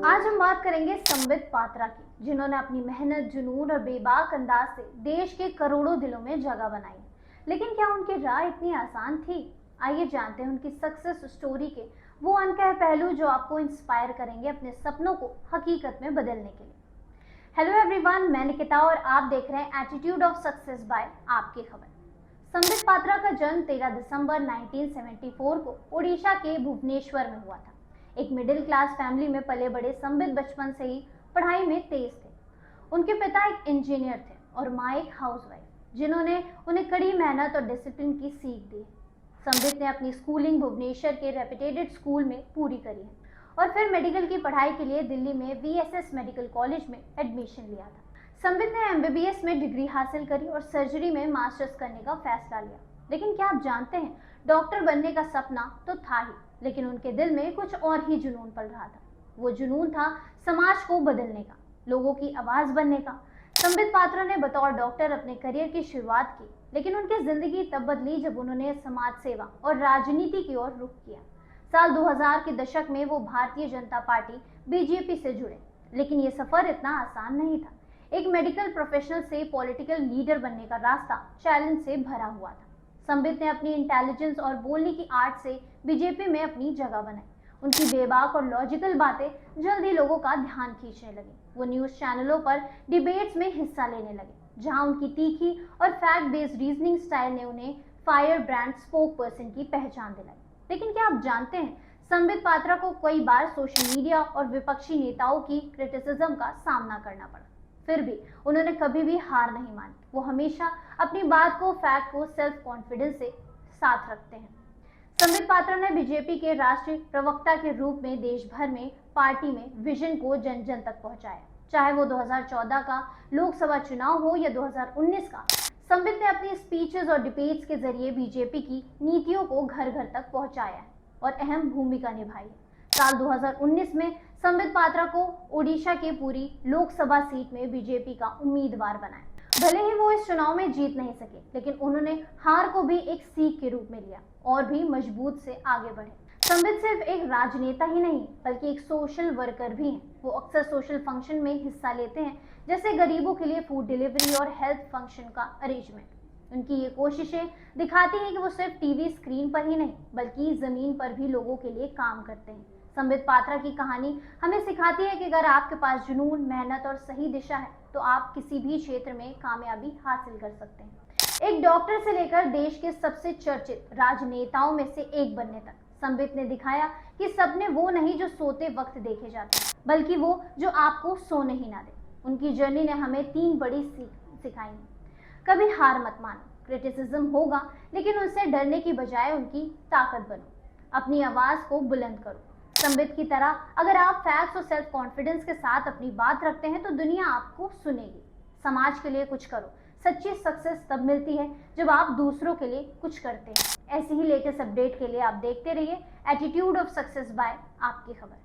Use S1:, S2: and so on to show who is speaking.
S1: आज हम बात करेंगे संबित पात्रा की, जिन्होंने अपनी मेहनत, जुनून और बेबाक अंदाज से देश के करोड़ों दिलों में जगह बनाई। लेकिन क्या उनकी राह इतनी आसान थी? आइए जानते हैं उनकी सक्सेस स्टोरी के वो अनकहे पहलू जो आपको इंस्पायर करेंगे अपने सपनों को हकीकत में बदलने के लिए। हेलो एवरीवन, मैं निकिता और आप देख रहे हैं एटीट्यूड ऑफ सक्सेस बाय आपकी खबर। संबित पात्रा का जन्म 13 दिसंबर 1974 को ओडिशा के भुवनेश्वर में हुआ था। एक मिडिल क्लास फैमिली में पले बड़े संबित बचपन से ही पढ़ाई में तेज थे। उनके पिता एक इंजीनियर थे और माँ एक हाउसवाइफ, जिन्होंने उन्हें कड़ी मेहनत और डिसिप्लिन की सीख दी। संबित ने अपनी स्कूलिंग भुवनेश्वर के रेपुटेड स्कूल में पूरी करी है और फिर मेडिकल की पढ़ाई के लिए दिल्ली में VSS मेडिकल कॉलेज में एडमिशन लिया था। संबित ने MBBS में डिग्री हासिल करी और सर्जरी में मास्टर्स करने का फैसला लिया। लेकिन क्या आप जानते हैं, डॉक्टर बनने का सपना तो था ही, लेकिन उनके दिल में कुछ और ही जुनून पल रहा था। वो जुनून था समाज को बदलने का, लोगों की आवाज बनने का। संबित पात्रा ने बतौर डॉक्टर अपने करियर की शुरुआत की, लेकिन उनकी जिंदगी तब बदली जब उन्होंने समाज सेवा और राजनीति की ओर रुख किया। साल 2000 के दशक में वो भारतीय जनता पार्टी BJP से जुड़े, लेकिन ये सफर इतना आसान नहीं था। एक मेडिकल प्रोफेशनल से पॉलिटिकल लीडर बनने का रास्ता चैलेंज से भरा हुआ था। संबित ने अपनी इंटेलिजेंस और बोलने की आर्ट से बीजेपी में अपनी जगह बनाई। उनकी बेबाक और लॉजिकल बातें जल्दी लोगों का ध्यान खींचने लगी। वो न्यूज चैनलों पर डिबेट्स में हिस्सा लेने लगे, जहां उनकी तीखी और फैक्ट बेस्ड रीजनिंग स्टाइल ने उन्हें फायर ब्रांड स्पोक पर्सन की पहचान दिलाई। लेकिन क्या आप जानते हैं, संबित पात्रा को कई बार सोशल मीडिया और विपक्षी नेताओं की क्रिटिसिज्म का सामना करना पड़ा। फिर भी उन्होंने कभी भी हार नहीं मानी। वो हमेशा अपनी बात को, फैक्ट को सेल्फ कॉन्फिडेंस से साथ रखते हैं। संबित पात्रा ने बीजेपी के राष्ट्रीय प्रवक्ता के रूप में देश भर में पार्टी में विजन को जन जन तक पहुंचाया। चाहे वो 2014 का लोकसभा चुनाव हो या 2019 का, संबित ने अपनी स्पीचेस और डिबेट्स के जरिए बीजेपी की नीतियों को घर घर तक पहुंचाया और अहम भूमिका निभाई है। साल 2019 में संबित पात्रा को ओडिशा के पूरी लोकसभा सीट में बीजेपी का उम्मीदवार बनाया। भले ही वो इस चुनाव में जीत नहीं सके, लेकिन उन्होंने हार को भी एक सीख के रूप में लिया और भी मजबूत से आगे बढ़े। संबित सिर्फ एक राजनेता ही नहीं, बल्कि एक सोशल वर्कर भी हैं। वो अक्सर सोशल फंक्शन में हिस्सा लेते हैं, जैसे गरीबों के लिए फूड डिलीवरी और हेल्थ फंक्शन का अरेंजमेंट। उनकी ये कोशिशें दिखाती हैं कि वो सिर्फ टीवी स्क्रीन पर ही नहीं, बल्कि जमीन पर भी लोगों के लिए काम करते हैं। संबित पात्रा की कहानी हमें सिखाती है कि अगर आपके पास जुनून, मेहनत और सही दिशा है, तो आप किसी भी क्षेत्र में कामयाबी हासिल कर सकते हैं। एक डॉक्टर से लेकर देश के सबसे चर्चित राजनेताओं में से एक बनने तक, संबित ने दिखाया कि सपने वो नहीं जो सोते वक्त देखे जाते हैं, बल्कि वो जो आपको सोने ही ना दे। उनकी जर्नी ने हमें 3 बड़ी सीख सिखाई है। कभी हार मत मानो, क्रिटिसिज्म होगा, लेकिन उनसे डरने की बजाय उनकी ताकत बनो। अपनी आवाज को बुलंद करो। संबित की तरह अगर आप फैक्ट्स और सेल्फ कॉन्फिडेंस के साथ अपनी बात रखते हैं, तो दुनिया आपको सुनेगी। समाज के लिए कुछ करो। सच्ची सक्सेस तब मिलती है जब आप दूसरों के लिए कुछ करते हैं। ऐसी ही लेटेस्ट अपडेट के लिए आप देखते रहिए एटीट्यूड ऑफ सक्सेस बाय आपकी खबर।